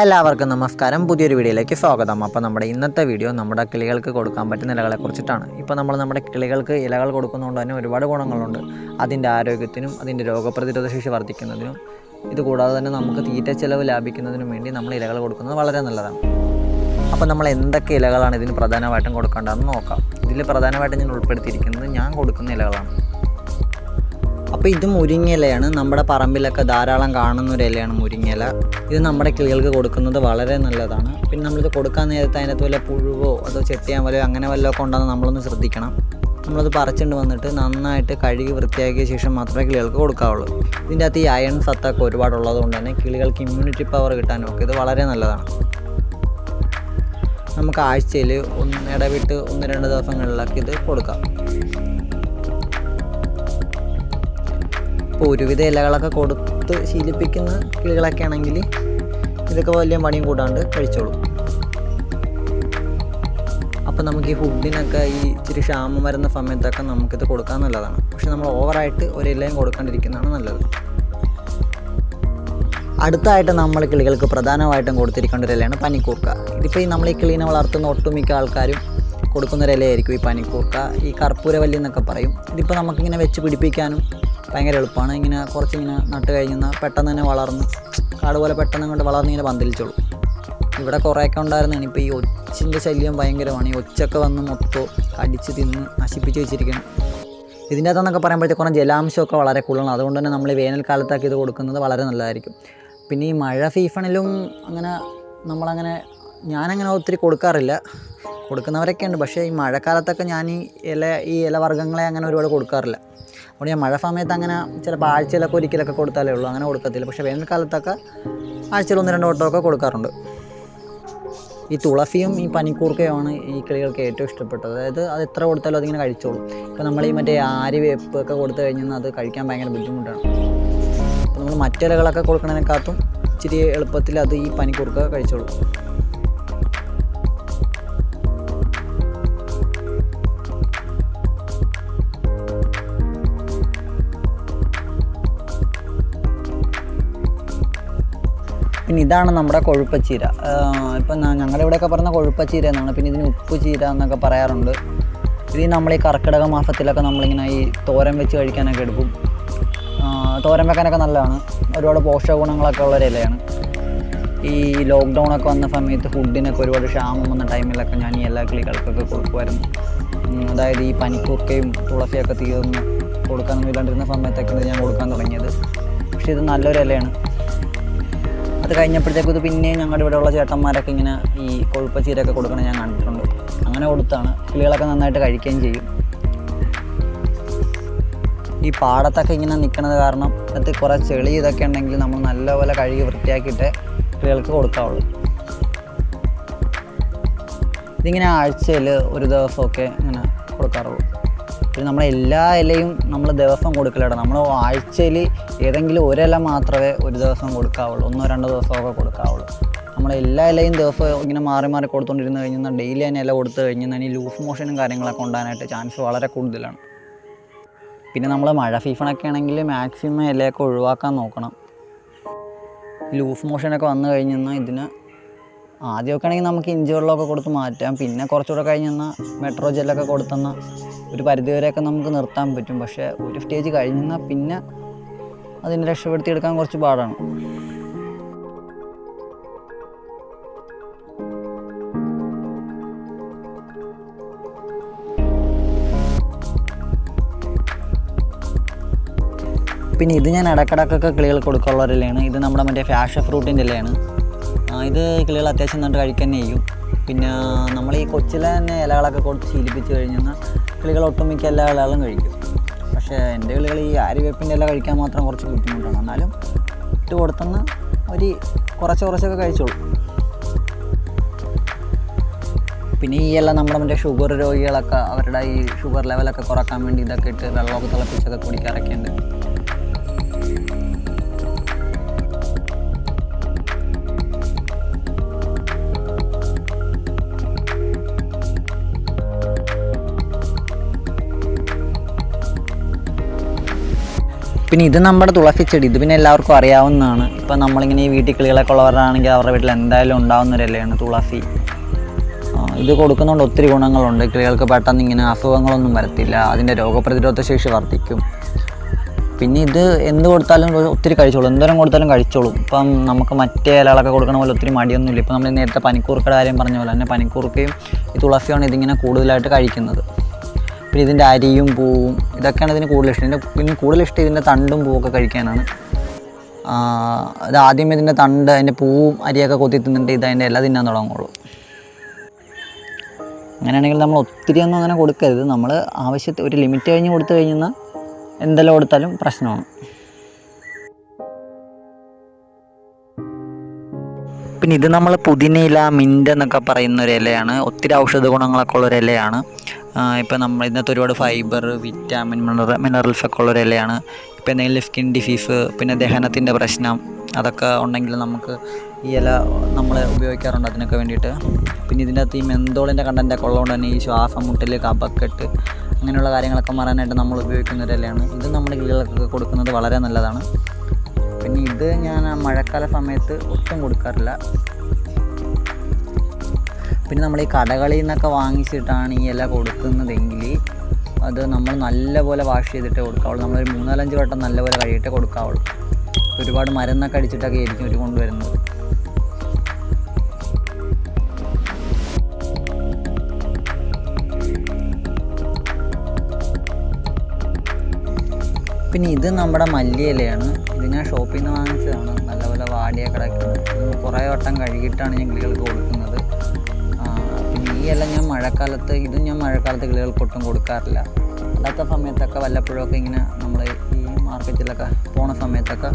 എല്ലാവർക്കും നമസ്കാരം. പുതിയൊരു വീഡിയോയിലേക്ക് സ്വാഗതം. അപ്പോൾ നമ്മുടെ ഇന്നത്തെ വീഡിയോ നമ്മുടെ കിളികൾക്ക് കൊടുക്കാൻ പറ്റുന്ന ഇലകളെ കുറിച്ചിട്ടാണ്. ഇപ്പോൾ നമ്മൾ നമ്മുടെ കിളികൾക്ക് ഇലകൾ കൊടുക്കുന്നതുകൊണ്ട് തന്നെ ഒരുപാട് ഗുണങ്ങളുണ്ട്. അതിൻ്റെ ആരോഗ്യത്തിനും അതിൻ്റെ രോഗപ്രതിരോധ ശേഷി വർദ്ധിക്കുന്നതിനും ഇതുകൂടാതെ തന്നെ നമുക്ക് തീറ്റ ചെലവ് ലാഭിക്കുന്നതിനും വേണ്ടി നമ്മൾ ഇലകൾ കൊടുക്കുന്നത് വളരെ നല്ലതാണ്. അപ്പോൾ നമ്മൾ എന്തൊക്കെ ഇലകളാണ് ഇതിന് പ്രധാനമായിട്ടും കൊടുക്കേണ്ടതെന്ന് നോക്കാം. ഇതിൽ പ്രധാനമായിട്ടും ഞാൻ ഉൾപ്പെടുത്തിയിരിക്കുന്നത് ഞാൻ കൊടുക്കുന്ന ഇലകളാണ്. അപ്പോൾ ഇത് മുരിങ്ങയിലയാണ്. നമ്മുടെ പറമ്പിലൊക്കെ ധാരാളം കാണുന്ന ഒരു ഇലയാണ് മുരിങ്ങയില. ഇത് നമ്മുടെ കിളികൾക്ക് കൊടുക്കുന്നത് വളരെ നല്ലതാണ്. പിന്നെ നമ്മളിത് കൊടുക്കാൻ നേരത്തെ അതിനകത്ത് വല്ല പുഴുവോ അതോ ചെട്ടിയാമലോ അങ്ങനെ വല്ലതൊക്കെ ഉണ്ടെന്ന് നമ്മളൊന്ന് ശ്രദ്ധിക്കണം. നമ്മളത് പറിച്ചുകൊണ്ട് വന്നിട്ട് നന്നായിട്ട് കഴുകി വൃത്തിയാക്കിയ ശേഷം മാത്രമേ കിളികൾക്ക് കൊടുക്കാവുള്ളൂ. ഇതിൻ്റെ അകത്ത് ഈ അയൺ സത്തൊക്കെ ഒരുപാടുള്ളത് കൊണ്ട് തന്നെ കിളികൾക്ക് ഇമ്മ്യൂണിറ്റി പവർ കിട്ടാനൊക്കെ ഇത് വളരെ നല്ലതാണ്. നമുക്ക് ആഴ്ചയിൽ ഇടവിട്ട് 1-2 ദിവസങ്ങളിലൊക്കെ ഇത് കൊടുക്കാം. ഇപ്പോൾ ഒരുവിധ ഇലകളൊക്കെ കൊടുത്ത് ശീലിപ്പിക്കുന്ന കിളികളൊക്കെ ആണെങ്കിൽ ഇതൊക്കെ വലിയ മടിയും കൂടാണ്ട് കഴിച്ചോളും. അപ്പോൾ നമുക്ക് ഈ ഫുഡിനൊക്കെ ഈ ഇച്ചിരി ക്ഷാമം വരുന്ന സമയത്തൊക്കെ നമുക്കിത് കൊടുക്കാൻ നല്ലതാണ്. പക്ഷെ നമ്മൾ ഓവറായിട്ട് ഒരു ഇലയും കൊടുക്കാണ്ടിരിക്കുന്നതാണ് നല്ലത്. അടുത്തായിട്ട് നമ്മൾ കിളികൾക്ക് പ്രധാനമായിട്ടും കൊടുത്തിരിക്കേണ്ട ഒരു ഇലയാണ് പനിക്കൂർക്ക. ഇതിപ്പോൾ ഈ നമ്മൾ ഈ കിളീനെ വളർത്തുന്ന ഒട്ടുമിക്ക ആൾക്കാരും കൊടുക്കുന്നൊരു ഇലയായിരിക്കും ഈ പനിക്കൂർക്ക. ഈ കർപ്പൂരവല്ലി എന്നൊക്കെ പറയും. ഇതിപ്പോൾ നമുക്കിങ്ങനെ വെച്ച് പിടിപ്പിക്കാനും ഭയങ്കര എളുപ്പമാണ്. ഇങ്ങനെ കുറച്ചിങ്ങനെ നട്ട് കഴിഞ്ഞാൽ പെട്ടെന്ന് തന്നെ വളർന്ന് കാട് പോലെ പെട്ടെന്ന് കൊണ്ട് വളർന്നിങ്ങനെ പന്തലിച്ചോളൂ. ഇവിടെ കുറേയൊക്കെ ഉണ്ടായിരുന്നതാണ്. ഇപ്പോൾ ഈ ഒച്ചിൻ്റെ ശല്യം ഭയങ്കരമാണ്. ഈ ഒച്ചൊക്കെ വന്ന് മൊത്തം കടിച്ച് തിന്ന് നശിപ്പിച്ച് വെച്ചിരിക്കണം. ഇതിൻ്റെ അകത്തെന്നൊക്കെ പറയുമ്പോഴത്തേക്ക് കുറേ ജലാംശമൊക്കെ വളരെ കൂടുതലാണ്. അതുകൊണ്ട് തന്നെ നമ്മൾ വേനൽക്കാലത്തൊക്കെ ഇത് കൊടുക്കുന്നത് വളരെ നല്ലതായിരിക്കും. പിന്നെ ഈ മഴ സീസണിലും അങ്ങനെ ഞാനങ്ങനെ ഒത്തിരി കൊടുക്കാറില്ല. കൊടുക്കുന്നവരൊക്കെ ഉണ്ട്. പക്ഷേ ഈ മഴക്കാലത്തൊക്കെ ഞാൻ ഈ ഇലവർഗ്ഗങ്ങളെ അങ്ങനെ ഒരുപാട് കൊടുക്കാറില്ല. അതുകൊണ്ട് ഞാൻ മഴ സമയത്ത് അങ്ങനെ ചിലപ്പോൾ ആഴ്ചയിലൊക്കെ ഒരിക്കലൊക്കെ കൊടുത്താലേ ഉള്ളൂ, അങ്ങനെ കൊടുക്കത്തില്ല. പക്ഷേ വേനൽക്കാലത്തൊക്കെ ആഴ്ചയിൽ 1-2 വട്ടമൊക്കെ കൊടുക്കാറുണ്ട്. ഈ തുളസിയും ഈ പനിക്കൂർക്കയുമാണ് ഈ കിളികൾക്ക് ഏറ്റവും ഇഷ്ടപ്പെട്ടത്. അതായത് അത് എത്ര കൊടുത്താലും അതിങ്ങനെ കഴിച്ചോളും. ഇപ്പോൾ നമ്മൾ ഈ മറ്റേ ആര്യവേപ്പൊക്കെ കൊടുത്തു കഴിഞ്ഞാൽ അത് കഴിക്കാൻ ഭയങ്കര ബുദ്ധിമുട്ടാണ്. അപ്പോൾ നമ്മൾ മറ്റിലകളൊക്കെ കൊടുക്കുന്നതിനെക്കാട്ടും ഇച്ചിരി എളുപ്പത്തിൽ അത് ഈ പനിക്കൂർക്ക കഴിച്ചോളും. പിന്നെ ഇതാണ് നമ്മുടെ കൊഴുപ്പച്ചീര. ഇപ്പം ഞങ്ങളുടെ ഇവിടെയൊക്കെ പറയുന്ന കൊഴുപ്പച്ചീര എന്നാണ്. പിന്നെ ഇതിന് ഉപ്പ് ചീര എന്നൊക്കെ പറയാറുണ്ട്. ഇത് നമ്മൾ ഈ കർക്കിടക മാസത്തിലൊക്കെ നമ്മളിങ്ങനെ ഈ തോരൻ വെച്ച് കഴിക്കാനൊക്കെ എടുക്കും. തോരൻ വെക്കാനൊക്കെ നല്ലതാണ്. ഒരുപാട് പോഷക ഗുണങ്ങളൊക്കെ ഉള്ളൊരു ഇലയാണ്. ഈ ലോക്ക്ഡൗണൊക്കെ വന്ന സമയത്ത് ഫുഡിനൊക്കെ ഒരുപാട് ക്ഷാമം വന്ന ടൈമിലൊക്കെ ഞാൻ ഈ എല്ലാ കിളികൾക്കൊക്കെ കൊടുക്കുമായിരുന്നു. അതായത് ഈ പനിക്കൂർക്കയും തുളസിയൊക്കെ തീർന്ന് കൊടുക്കാനൊന്നും ഇല്ലാണ്ടിരുന്ന സമയത്തൊക്കെ ഞാൻ കൊടുക്കാൻ തുടങ്ങിയത്. പക്ഷേ ഇത് നല്ലൊരു ഇലയാണ്. അത് കഴിഞ്ഞപ്പോഴത്തേക്കും ഇത് പിന്നെ ഞങ്ങളുടെ ഇവിടെയുള്ള ചേട്ടന്മാരൊക്കെ ഇങ്ങനെ ഈ കൊഴുപ്പച്ചീരയൊക്കെ കൊടുക്കണം ഞാൻ കണ്ടിട്ടുണ്ട്. അങ്ങനെ കൊടുത്താണ്. കിളികളൊക്കെ നന്നായിട്ട് കഴിക്കുകയും ചെയ്യും. ഈ പാടത്തൊക്കെ ഇങ്ങനെ നിൽക്കുന്നത് കാരണം അത് കുറേ ചെളി ഇതൊക്കെ ഉണ്ടെങ്കിൽ നമ്മൾ നല്ലപോലെ കഴുകി വൃത്തിയാക്കിയിട്ട് കിളികൾക്ക് കൊടുക്കാവുള്ളൂ. ഇതിങ്ങനെ ആഴ്ചയിൽ 1 ദിവസമൊക്കെ ഇങ്ങനെ കൊടുക്കാറുള്ളൂ. പിന്നെ നമ്മൾ എല്ലാ ഇലയും നമ്മൾ ദിവസം കൊടുക്കില്ല. നമ്മൾ ആഴ്ചയിൽ ഏതെങ്കിലും ഒരില മാത്രമേ 1 ദിവസം കൊടുക്കാവുള്ളൂ, 1-2 ദിവസമൊക്കെ കൊടുക്കാവുള്ളൂ. നമ്മൾ എല്ലാ ഇലയും ദിവസം ഇങ്ങനെ മാറി മാറി കൊടുത്തുകൊണ്ടിരുന്ന് കഴിഞ്ഞാൽ ഡെയിലി തന്നെ ഇല കൊടുത്തു കഴിഞ്ഞാൽ ഈ ലൂസ് മോഷനും കാര്യങ്ങളൊക്കെ ഉണ്ടാകാനായിട്ട് ചാൻസ് വളരെ കൂടുതലാണ്. പിന്നെ നമ്മൾ മഴ സീസണൊക്കെ ആണെങ്കിൽ മാക്സിമം ഇലയൊക്കെ ഒഴിവാക്കാൻ നോക്കണം. ലൂസ് മോഷനൊക്കെ വന്നു കഴിഞ്ഞാൽ ഇതിന് ആദ്യമൊക്കെ ആണെങ്കിൽ നമുക്ക് ഇഞ്ചി വെള്ളമൊക്കെ കൊടുത്ത് മാറ്റാം. പിന്നെ കുറച്ചുകൂടെ കഴിഞ്ഞാൽ മെട്രോ ജെല്ലൊക്കെ കൊടുത്തെന്നാൽ ഒരു പരിധിവരെയൊക്കെ നമുക്ക് നിർത്താൻ പറ്റും. പക്ഷേ ഒരു സ്റ്റേജ് കഴിഞ്ഞാൽ പിന്നെ അതിനെ രക്ഷപ്പെടുത്തിയെടുക്കാൻ കുറച്ച് പാടാണ്. പിന്നെ ഇത് ഞാൻ ഇടക്കിടക്കൊക്കെ കിളികൾ കൊടുക്കാനുള്ള ഒരു ഇലയാണ്. ഇത് നമ്മുടെ മറ്റേ ഫാഷൻ ഫ്രൂട്ടിൻ്റെ ഇലയാണ്. ഇത് കിളികൾ അത്യാവശ്യം നന്നായിട്ട് കഴിക്കുക തന്നെ ചെയ്യും. പിന്നെ നമ്മൾ ഈ കൊച്ചിലെ തന്നെ ഇലകളൊക്കെ കൊടുത്ത് ശീലിപ്പിച്ച് കഴിഞ്ഞാൽ കിളികൾ ഒട്ടുമിക്ക എല്ലാ ഇലകളും കഴിക്കും. പക്ഷേ എൻ്റെ കിളികൾ ഈ ആര്യവേപ്പിൻ്റെ ഇല കഴിക്കാൻ മാത്രം കുറച്ച് ബുദ്ധിമുട്ടാണ്. എന്നാലും ഇട്ട് കൊടുത്തെന്ന് കുറച്ചൊക്കെ കഴിച്ചോളൂ. പിന്നെ ഈ ഇല നമ്മുടെ മറ്റേ ഷുഗർ രോഗികളൊക്കെ അവരുടെ ഈ ഷുഗർ ലെവലൊക്കെ കുറക്കാൻ വേണ്ടി ഇതൊക്കെ ഇട്ട് വെള്ളമൊക്കെ തിളപ്പിച്ചൊക്കെ കുടിക്കാറൊക്കെ ഉണ്ട്. പിന്നെ ഇത് നമ്മുടെ തുളസി ചെടി, ഇത് പിന്നെ എല്ലാവർക്കും അറിയാവുന്നതാണ്. ഇപ്പം നമ്മളിങ്ങനെ ഈ വീട്ടിൽ കിളികളൊക്കെ ഉള്ളവരാണെങ്കിൽ അവരുടെ വീട്ടിൽ എന്തായാലും ഉണ്ടാകുന്നൊരു ഇലയാണ് തുളസി. ഇത് കൊടുക്കുന്നതുകൊണ്ട് ഒത്തിരി ഗുണങ്ങളുണ്ട്. കിളികൾക്ക് പെട്ടെന്ന് ഇങ്ങനെ അസുഖങ്ങളൊന്നും വരത്തില്ല, അതിൻ്റെ രോഗപ്രതിരോധ ശേഷി വർദ്ധിക്കും. പിന്നെ ഇത് എന്ത് കൊടുത്താലും ഒത്തിരി കഴിച്ചോളും, എന്തോരം കൊടുത്താലും കഴിച്ചോളും. ഇപ്പം നമുക്ക് മറ്റേ ഇലകളൊക്കെ കൊടുക്കണ പോലെ ഒത്തിരി മടിയൊന്നുമില്ല. ഇപ്പം നമ്മൾ നേരത്തെ പനിക്കൂർക്കയുടെ കാര്യം പറഞ്ഞ പോലെ തന്നെ പനിക്കൂർക്കയും ഈ തുളസിയാണ് ഇതിങ്ങനെ കൂടുതലായിട്ട് കഴിക്കുന്നത്. പിന്നെ ഇതിൻ്റെ അരിയും പൂവും ഇതൊക്കെയാണ് ഇതിന് കൂടുതൽ ഇഷ്ടം. പിന്നെ കൂടുതൽ ഇഷ്ടം ഇതിൻ്റെ തണ്ടും പൂവൊക്കെ കഴിക്കാനാണ്. ഇത് ആദ്യം ഇതിൻ്റെ തണ്ട്, അതിൻ്റെ പൂവും അരിയൊക്കെ കൊത്തി തിന്നിട്ട് ഇത് അതിൻ്റെ ഇല തിന്നാൻ തുടങ്ങുള്ളൂ. അങ്ങനെയാണെങ്കിൽ നമ്മൾ ഒത്തിരി ഒന്നും അങ്ങനെ കൊടുക്കരുത്. നമ്മൾ ആവശ്യത്തിൽ ഒരു ലിമിറ്റ് കഴിഞ്ഞ് കൊടുത്തു കഴിഞ്ഞാൽ എന്തെല്ലാം കൊടുത്താലും പ്രശ്നമാണ്. പിന്നെ ഇത് നമ്മൾ പുതിനയില, മിൻ്റ് എന്നൊക്കെ പറയുന്ന ഒരു ഇലയാണ്. ഒത്തിരി ഔഷധ ഗുണങ്ങളൊക്കെ ഉള്ളൊരു ഇലയാണ്. ഇപ്പം നമ്മൾ ഇതിനകത്ത് ഒരുപാട് ഫൈബർ, വിറ്റാമിൻ, മിനറൽസ് ഒക്കെ ഉള്ളൊരു ഇലയാണ്. ഇപ്പോൾ എന്തെങ്കിലും സ്കിൻ ഡിസീസ്, പിന്നെ ദഹനത്തിൻ്റെ പ്രശ്നം അതൊക്കെ ഉണ്ടെങ്കിൽ നമുക്ക് ഈ ഇല നമ്മൾ ഉപയോഗിക്കാറുണ്ട് അതിനൊക്കെ വേണ്ടിയിട്ട്. പിന്നെ ഇതിൻ്റെ അകത്ത് ഈ മെന്തോളിൻ്റെ കണ്ടൻറ്റൊക്കെ ഉള്ളതുകൊണ്ട് തന്നെ ഈ ശ്വാസം മുട്ടൽ, കഫക്കെട്ട് അങ്ങനെയുള്ള കാര്യങ്ങളൊക്കെ മാറാനായിട്ട് നമ്മൾ ഉപയോഗിക്കുന്ന ഒരു ഇലയാണ്. ഇത് നമ്മുടെ കിളികൾക്കൊക്കെ കൊടുക്കുന്നത് വളരെ നല്ലതാണ്. പിന്നെ ഇത് ഞാൻ മഴക്കാല സമയത്ത് ഒട്ടും കൊടുക്കാറില്ല. പിന്നെ നമ്മൾ ഈ കടകളിൽ നിന്നൊക്കെ വാങ്ങിച്ചിട്ടാണ് ഈ ഇല കൊടുക്കുന്നതെങ്കിൽ അത് നമ്മൾ നല്ലപോലെ വാഷ് ചെയ്തിട്ടേ കൊടുക്കാവുള്ളൂ. നമ്മളൊരു 3-4 വട്ടം നല്ലപോലെ കഴുകിയിട്ടേ കൊടുക്കാവുള്ളൂ. ഒരുപാട് മരുന്നൊക്കെ അടിച്ചിട്ടൊക്കെ ആയിരിക്കും ഒരു കൊണ്ടുവരുന്നത്. പിന്നെ ഇത് നമ്മുടെ മല്ലിയിലയാണ്. ഇത് ഞാൻ ഷോപ്പിൽ നിന്ന് വാങ്ങിച്ചതാണ്. നല്ലപോലെ വാടിയ കിടക്കുന്നത്. കുറേ വട്ടം കഴുകിയിട്ടാണ് ഞാൻ കിളികൾക്ക് കൊടുക്കുന്നത്. പിന്നെ ഈ ഇല ഞാൻ മഴക്കാലത്ത് കിളികൾക്ക് ഒട്ടും കൊടുക്കാറില്ല. അല്ലാത്ത സമയത്തൊക്കെ വല്ലപ്പോഴൊക്കെ ഇങ്ങനെ നമ്മൾ ഈ മാർക്കറ്റിലൊക്കെ പോണ സമയത്തൊക്കെ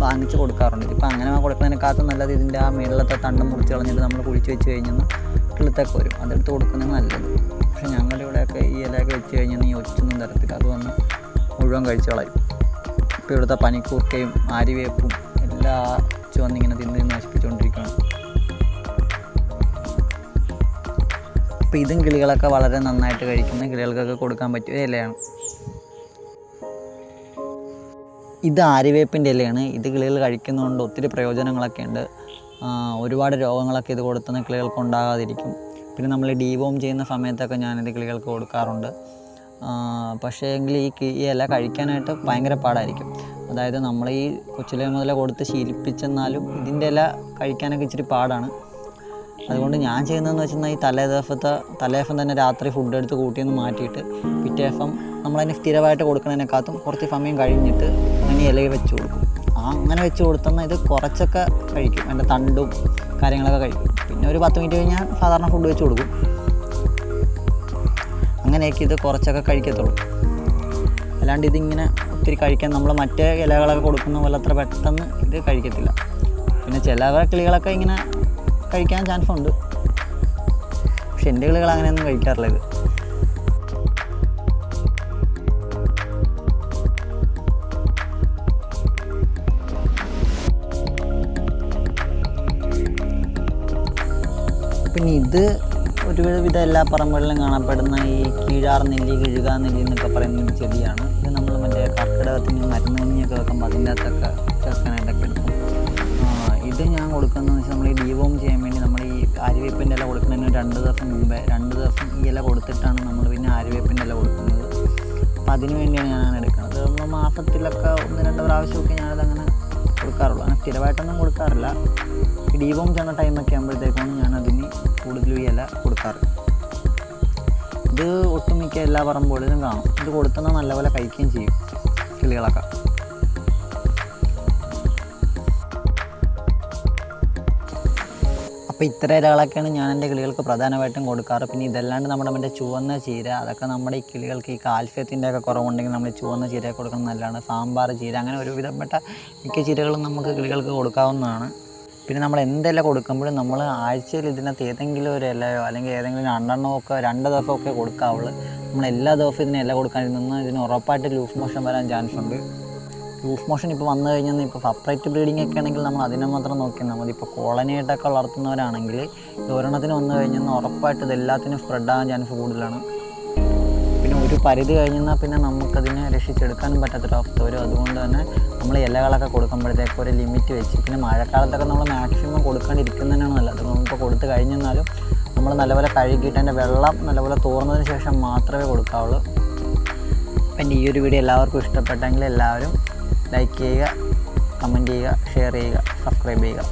വാങ്ങിച്ച് കൊടുക്കാറുണ്ട്. ഇപ്പം അങ്ങനെ കൊടുക്കുന്നതിനെക്കാട്ടും നല്ലത് ഇതിൻ്റെ ആ മേളിലത്തെ തണ്ട് മുറിച്ച് കളഞ്ഞിട്ട് നമ്മൾ കുഴിച്ച് വെച്ച് കഴിഞ്ഞാൽ കിളുത്തൊക്കെ വരും, അതെടുത്ത് കൊടുക്കുന്നത് നല്ലത്. പക്ഷേ ഞങ്ങളുടെ ഇവിടെയൊക്കെ ഈ ഇലയൊക്കെ വെച്ച് കഴിഞ്ഞാൽ ഈ ഒച്ചൊന്നും തരത്തില്ല, അത് വന്ന് മുഴുവൻ കഴിച്ച് കളയും. ഇപ്പോൾ ഇവിടുത്തെ പനിക്കൂർക്കയും ആര്യവേപ്പും എല്ലാം വന്നിങ്ങനെ തിന്ന് നശിപ്പിച്ചുകൊണ്ടിരിക്കുകയാണ്. അപ്പോൾ ഇതും കിളികളൊക്കെ വളരെ നന്നായിട്ട് കഴിക്കുന്ന, കിളികൾക്കൊക്കെ കൊടുക്കാൻ പറ്റിയ ഇലയാണ്. ഇത് ആര്യവേപ്പിൻ്റെ ഇലയാണ്. ഇത് കിളികൾ കഴിക്കുന്നതുകൊണ്ട് ഒത്തിരി പ്രയോജനങ്ങളൊക്കെ ഉണ്ട്. ഒരുപാട് രോഗങ്ങളൊക്കെ ഇത് കൊടുത്തുന്ന കിളികൾക്ക് ഉണ്ടാകാതിരിക്കും. പിന്നെ നമ്മൾ ഡീവോം ചെയ്യുന്ന സമയത്തൊക്കെ ഞാനിത് കിളികൾക്ക് കൊടുക്കാറുണ്ട്. പക്ഷേ എങ്കിൽ ഈ ഇല കഴിക്കാനായിട്ട് ഭയങ്കര പാടായിരിക്കും. അതായത് നമ്മൾ ഈ കൊച്ചിലെ മുതലേ കൊടുത്ത് ശീലിപ്പിച്ചെന്നാലും ഇതിൻ്റെ ഇല കഴിക്കാനൊക്കെ ഇച്ചിരി പാടാണ്. അതുകൊണ്ട് ഞാൻ ചെയ്യുന്നതെന്ന് വെച്ചാൽ ഈ തലേദിവസം തന്നെ രാത്രി ഫുഡ് എടുത്ത് കൂട്ടിയൊന്ന് മാറ്റിയിട്ട് പിറ്റേ ദിവസം നമ്മളതിന് സ്ഥിരമായിട്ട് കൊടുക്കുന്നതിനെക്കാട്ടും കുറച്ച് സമയം കഴിഞ്ഞിട്ട് അങ്ങനെ ഇലയിൽ വെച്ച് കൊടുക്കും. അങ്ങനെ വെച്ച് കൊടുത്തെന്നാൽ ഇത് കുറച്ചൊക്കെ കഴിക്കും, എൻ്റെ തണ്ടും കാര്യങ്ങളൊക്കെ കഴിക്കും. പിന്നെ ഒരു 10 മിനിറ്റ് കഴിഞ്ഞാൽ സാധാരണ ഫുഡ് വെച്ച് കൊടുക്കും. അങ്ങനെയൊക്കെ ഇത് കുറച്ചൊക്കെ കഴിക്കത്തുള്ളൂ. അല്ലാണ്ട് ഇതിങ്ങനെ ഒത്തിരി കഴിക്കാൻ നമ്മൾ മറ്റേ ഇലകളൊക്കെ കൊടുക്കുന്ന പോലെ അത്ര പെട്ടെന്ന് ഇത് കഴിക്കത്തില്ല. പിന്നെ ചില കിളികളൊക്കെ ഇങ്ങനെ കഴിക്കാൻ ചാൻസ് ഉണ്ട്. പക്ഷെ എൻ്റെ കിളികൾ അങ്ങനെയൊന്നും കഴിക്കാറില്ല ഇത്. പിന്നെ ഇത് ഒരുവിധ എല്ലാ പറമ്പുകളിലും കാണപ്പെടുന്ന ഈ കീഴാർനെല്ലി, കിഴുകാനെല്ലി എന്നൊക്കെ പറയുന്ന ഒരു ചെടിയാണ്. ഇത് നമ്മൾ മറ്റേ കർക്കിടകത്തിന് മരുന്നുകഞ്ഞിയൊക്കെ വെക്കുമ്പോൾ അതിൻ്റെ അകത്തൊക്കെ ചേർക്കാനായിട്ടൊക്കെ എടുക്കും. ഇത് ഞാൻ കൊടുക്കുന്നതെന്ന് വെച്ചാൽ നമ്മൾ ഈ ഡീവോം ചെയ്യാൻ വേണ്ടി നമ്മൾ ഈ ആര്യവേപ്പിൻ്റെ ഇല കൊടുക്കുന്നതിന് 2 ദിവസം മുമ്പേ 2 ദിവസം ഈ ഇല കൊടുത്തിട്ടാണ് നമ്മൾ പിന്നെ ആര്യവേപ്പിൻ്റെ ഇല കൊടുക്കുന്നത്. അപ്പോൾ അതിന് വേണ്ടിയാണ് ഞാൻ എടുക്കുന്നത്. നമ്മൾ മാസത്തിലൊക്കെ 1-2 പ്രാവശ്യമൊക്കെ ഞാനതങ്ങനെ കൊടുക്കാറുള്ളൂ. അങ്ങനെ സ്ഥിരമായിട്ടൊന്നും കൊടുക്കാറില്ല. ഈ ഡീവോം ചെയ്യുന്ന ടൈമൊക്കെ ആകുമ്പോഴത്തേക്കാണ് ഞാനതിന് കൂടുതലും ഈ ഇല കൊടുക്കാറ്. ഇത് ഒട്ടുമിക്ക എല്ലാ പറമ്പുകളിലും കാണും. ഇത് കൊടുത്തുന്നത് നല്ലപോലെ കഴിക്കുകയും ചെയ്യും കിളികളൊക്കെ. അപ്പോൾ ഇത്ര ഇലകളൊക്കെയാണ് ഞാൻ എൻ്റെ കിളികൾക്ക് പ്രധാനമായിട്ടും കൊടുക്കാറ്. പിന്നെ ഇതല്ലാണ്ട് നമ്മുടെ മറ്റേ ചുവന്ന ചീര, അതൊക്കെ നമ്മുടെ ഈ കിളികൾക്ക് ഈ കാൽസ്യത്തിൻ്റെ ഒക്കെ കുറവുണ്ടെങ്കിൽ നമ്മൾ ചുവന്ന ചീര കൊടുക്കുന്നത് നല്ലതാണ്. സാമ്പാർ ചീര, അങ്ങനെ ഒരുവിധപ്പെട്ട മിക്ക ചീരകളും നമുക്ക് കിളികൾക്ക് കൊടുക്കാവുന്നതാണ്. പിന്നെ നമ്മൾ എന്തില കൊടുക്കുമ്പോഴും നമ്മൾ ആഴ്ചയിൽ ഇതിനകത്ത് ഏതെങ്കിലും ഒരു ഇലയോ അല്ലെങ്കിൽ ഏതെങ്കിലും 2 എണ്ണമൊക്കെ 2 ദിവസമൊക്കെ കൊടുക്കാവുള്ളൂ. നമ്മൾ എല്ലാ ദിവസവും ഇതിന് ഇല കൊടുക്കാനിരുന്നാൽ ഇതിന് ഉറപ്പായിട്ട് ലൂസ് മോഷൻ വരാൻ ചാൻസ് ഉണ്ട്. ലൂസ് മോഷൻ ഇപ്പോൾ വന്നു കഴിഞ്ഞാൽ ഇപ്പോൾ സെപ്പറേറ്റ് ബ്രീഡിംഗ് ഒക്കെ ആണെങ്കിൽ നമ്മൾ അതിനെ മാത്രം നോക്കിയാൽ മതി. ഇപ്പോൾ കോളനിയായിട്ടൊക്കെ വളർത്തുന്നവരാണെങ്കിൽ ഒരെണ്ണത്തിന് വന്നു കഴിഞ്ഞാൽ ഉറപ്പായിട്ട് ഇതെല്ലാത്തിനും സ്പ്രെഡാകാൻ ചാൻസ് കൂടുതലാണ്. പിന്നെ ഒരു പരിധി കഴിഞ്ഞാൽ പിന്നെ നമുക്കതിനെ രക്ഷിച്ചെടുക്കാനും പറ്റാത്തൊരവസ്ഥ വരും. അതുകൊണ്ട് തന്നെ നമ്മൾ ഇലകളൊക്കെ കൊടുക്കുമ്പോഴത്തേക്ക് ഒരു ലിമിറ്റ് വെച്ച്, പിന്നെ മഴക്കാലത്തൊക്കെ നമ്മൾ മാക്സിമം കൊടുക്കാണ്ടിരിക്കുന്നതന്നെയാണ് നല്ലത്. നമ്മളിപ്പോൾ കൊടുത്തു കഴിഞ്ഞെന്നാലും നമ്മൾ നല്ലപോലെ കഴുകിയിട്ട് അതിൻ്റെ വെള്ളം നല്ലപോലെ തോർന്നതിന് ശേഷം മാത്രമേ കൊടുക്കാവുള്ളൂ. പിന്നെ ഈ ഒരു വീഡിയോ എല്ലാവർക്കും ഇഷ്ടപ്പെട്ടെങ്കിൽ എല്ലാവരും ലൈക്ക് ചെയ്യുക, കമൻറ്റ് ചെയ്യുക, ഷെയർ ചെയ്യുക, സബ്സ്ക്രൈബ് ചെയ്യുക.